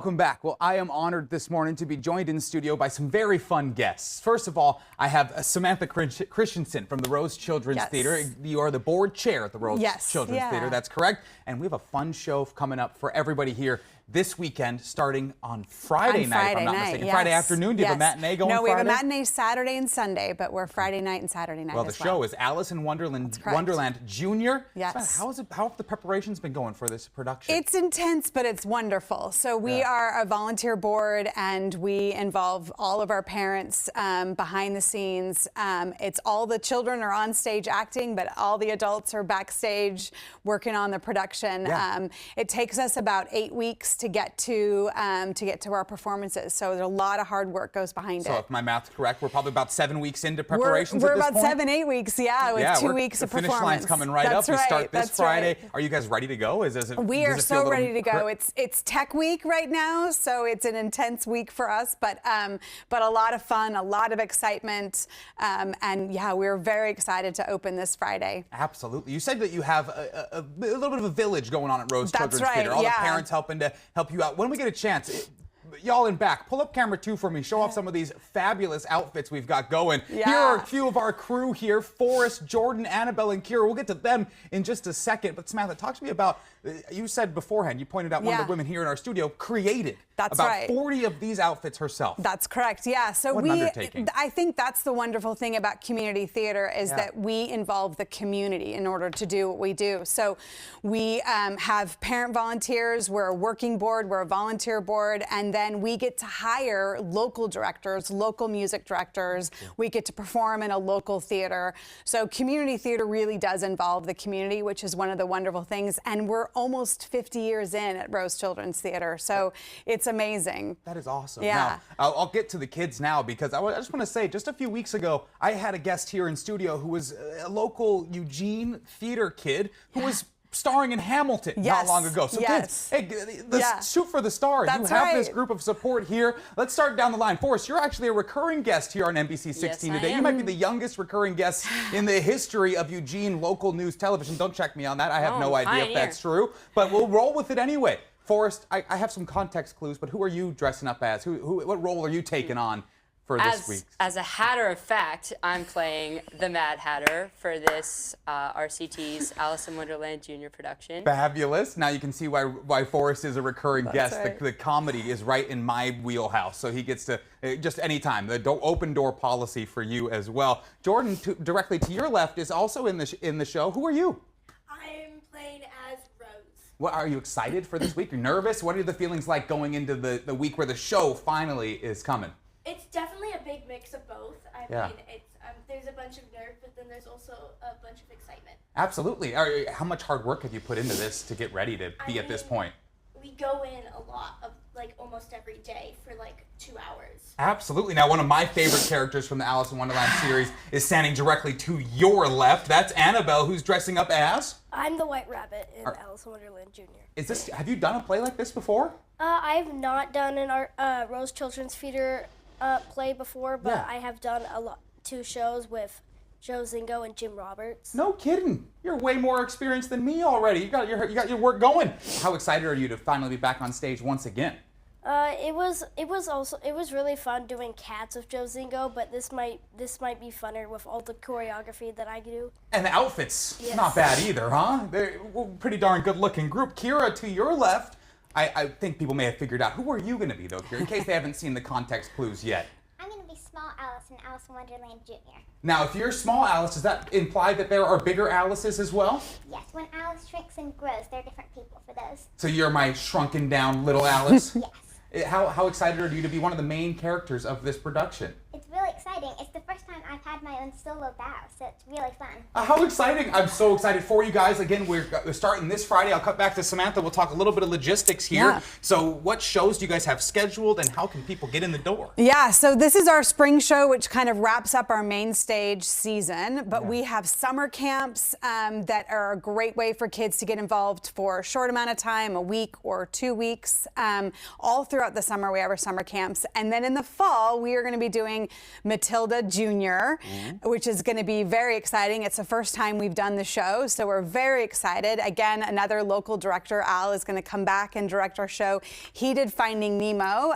Welcome back. Well, I am honored this morning to be joined in studio by some very fun guests. First of all, I have Samantha Christensen from the Rose Children's Theater. You are the board chair at the Rose Children's Theater. That's correct. And we have a fun show coming up for everybody here this weekend, starting on Friday night, if I'm not mistaken. Yes. Friday afternoon. Do you have a matinee going? No, we Friday? have a matinee Saturday and Sunday, but we're Friday night and Saturday night. Well, the show is Alice in Wonderland Jr. Yes. How have the preparations been going for this production? It's intense, but it's wonderful. So we are a volunteer board, and we involve all of our parents behind the scenes. It's all the children are on stage acting, but all the adults are backstage working on the production. It takes us about 8 weeks to get to our performances. So there's a lot of hard work goes behind it. So if my math's correct, we're probably about 7 weeks into preparations we're at this about point? 7-8 weeks, with 2 weeks of performance. The finish line's coming right up. We start this Friday. Are you guys ready to go? We are so ready to go. It's Tech Week right now, so it's an intense week for us, but a lot of fun, a lot of excitement, and yeah, we're very excited to open this Friday. Absolutely. You said that you have a little bit of a village going on at Rose Children's Theater. All the parents helping to help you out. When we get a chance, y'all in back, pull up camera 2 for me. Show off some of these fabulous outfits we've got going. Here are a few of our crew here. Forrest, Jordan, Annabelle, and Kira. We'll get to them in just a second. But Samantha, talk to me about, you said beforehand, you pointed out one of the women here in our studio created about 40 of these outfits herself. That's correct, yeah. So what an undertaking. I think that's the wonderful thing about community theater is that we involve the community in order to do what we do. So we have parent volunteers, we're a working board, we're a volunteer board, and then we get to hire local directors, local music directors. We get to perform in a local theater. So community theater really does involve the community, which is one of the wonderful things. And we're almost 50 years in at Rose Children's Theater. So it's amazing. That is awesome. Yeah. Now, I'll get to the kids now because I just want to say, just a few weeks ago, I had a guest here in studio who was a local Eugene theater kid who was starring in Hamilton not long ago. So kids, hey, shoot for the stars. You have this group of support here. Let's start down the line. Forrest, you're actually a recurring guest here on NBC 16 today. You might be the youngest recurring guest in the history of Eugene local news television. Don't check me on that. I have no idea if that's true, but we'll roll with it anyway. Forrest, I have some context clues, but who are you dressing up as? What role are you taking on for this week? As a Hatter of fact, I'm playing the Mad Hatter for this RCT's Alice in Wonderland Jr. production. Fabulous. Now you can see why Forrest is a recurring guest. The comedy is right in my wheelhouse, so he gets to just anytime. The open door policy for you as well. Jordan, directly to your left, is also in the show. Who are you? I'm playing as Rose. What, are you excited for this week? You're nervous? What are the feelings like going into the week where the show finally is coming? It's definitely a big mix of both. I mean, it's there's a bunch of nerve, but then there's also a bunch of excitement. Absolutely. How much hard work have you put into this to get ready to be at this point? We go in a lot of almost every day for 2 hours. Absolutely. Now, one of my favorite characters from the Alice in Wonderland series is standing directly to your left. That's Annabelle, who's dressing up as? I'm the White Rabbit in Alice in Wonderland Jr. Have you done a play like this before? I've not done an Rose Children's Theater play before, but I have done 2 shows with Joe Zingo and Jim Roberts. No kidding. You're way more experienced than me already. You got your work going. How excited are you to finally be back on stage once again? It was really fun doing Cats with Joe Zingo, but this might be funner with all the choreography that I do. And the outfits, not bad either, huh? They're a pretty darn good looking group. Kira, to your left, I think people may have figured out, who are you going to be though, Kira, in case they haven't seen the context clues yet? I'm going to be Small Alice in Alice in Wonderland Jr. Now, if you're Small Alice, does that imply that there are bigger Alices as well? Yes, when Alice shrinks and grows, there are different people for those. So you're my shrunken down little Alice? Yes. How excited are you to be one of the main characters of this production? It's really exciting. It's the first time I've had my own solo bow, so it's really fun. How exciting. I'm so excited for you guys. Again, we're starting this Friday. I'll cut back to Samantha. We'll talk a little bit of logistics here. So what shows do you guys have scheduled, and how can people get in the door? Yeah, so this is our spring show, which kind of wraps up our main stage season, but we have summer camps that are a great way for kids to get involved for a short amount of time, a week or 2 weeks. All throughout the summer, we have our summer camps. And then in the fall, we are going to be doing Matilda Jr. Jr., which is going to be very exciting. It's the first time we've done the show, so we're very excited. Again, another local director, Al, is going to come back and direct our show. He did Finding Nemo.